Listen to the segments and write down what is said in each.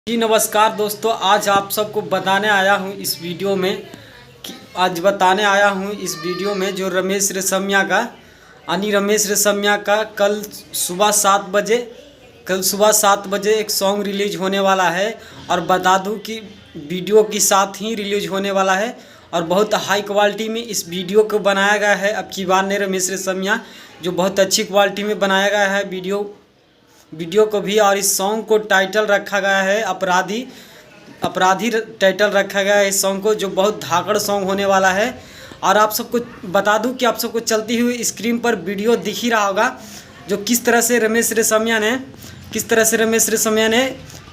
जी नमस्कार दोस्तों, आज आप सबको बताने आया हूँ इस वीडियो में जो रमेश रेशमिया का कल सुबह 7 बजे एक सॉन्ग रिलीज होने वाला है। और बता दूं कि वीडियो के साथ ही रिलीज होने वाला है और बहुत हाई क्वालिटी में इस वीडियो को बनाया गया है। अब की बार ने रमेश रेशमिया जो बहुत अच्छी क्वालिटी में बनाया गया है वीडियो को भी। और इस सॉन्ग को टाइटल रखा गया है अपराधी टाइटल रखा गया है इस सॉन्ग को, जो बहुत धाकड़ सॉन्ग होने वाला है। और आप सबको बता दूं कि आप सबको चलती हुई स्क्रीन पर वीडियो दिख ही रहा होगा, जो किस तरह से रमेश रेशमिया ने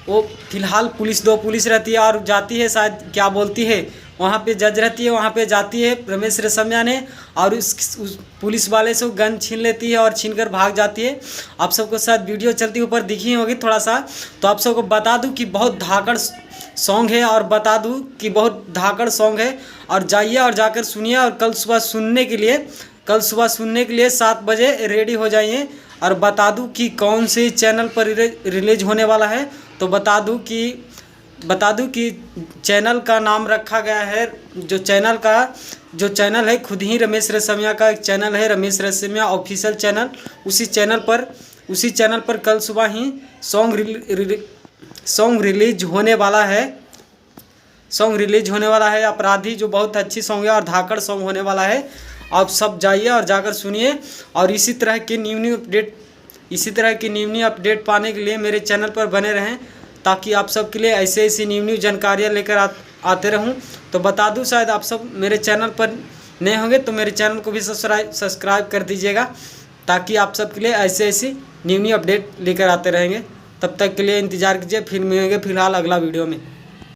वो फिलहाल दो पुलिस रहती है और जाती है, शायद क्या बोलती है, वहाँ पे जज रहती है, वहाँ पे जाती है रमेश रेशमिया ने और उस पुलिस वाले से गन छीन लेती है और छीन कर भाग जाती है। आप सबको शायद वीडियो चलती ऊपर दिखी होगी थोड़ा सा। तो आप सबको बता दूं कि बहुत धाकड़ सॉन्ग है और जाइए और जाकर सुनिए। और कल सुबह सुनने के लिए 7 बजे रेडी हो जाइए। और बता दूं कि कौन से चैनल पर रिलीज होने वाला है, तो बता दूं कि चैनल का नाम रखा गया है, जो चैनल है खुद ही रमेश रेशमिया का एक चैनल है, रमेश रेशमिया ऑफिशियल चैनल। उसी चैनल पर कल सुबह ही सॉन्ग रिलीज होने वाला है अपराधी, जो बहुत अच्छी सॉन्ग है और धाकड़ सॉन्ग होने वाला है। आप सब जाइए और जाकर सुनिए। और इसी तरह की न्यू अपडेट पाने के लिए मेरे चैनल पर बने रहें, ताकि आप सब के लिए ऐसी न्यू जानकारियाँ लेकर आते रहूं। तो बता दूं, शायद आप सब मेरे चैनल पर नए होंगे तो मेरे चैनल को भी सब्सक्राइब कर दीजिएगा, ताकि आप सब के लिए ऐसी न्यू अपडेट लेकर आते रहेंगे। तब तक के लिए इंतज़ार कीजिए, फिर मिलेंगे फिलहाल अगला वीडियो में।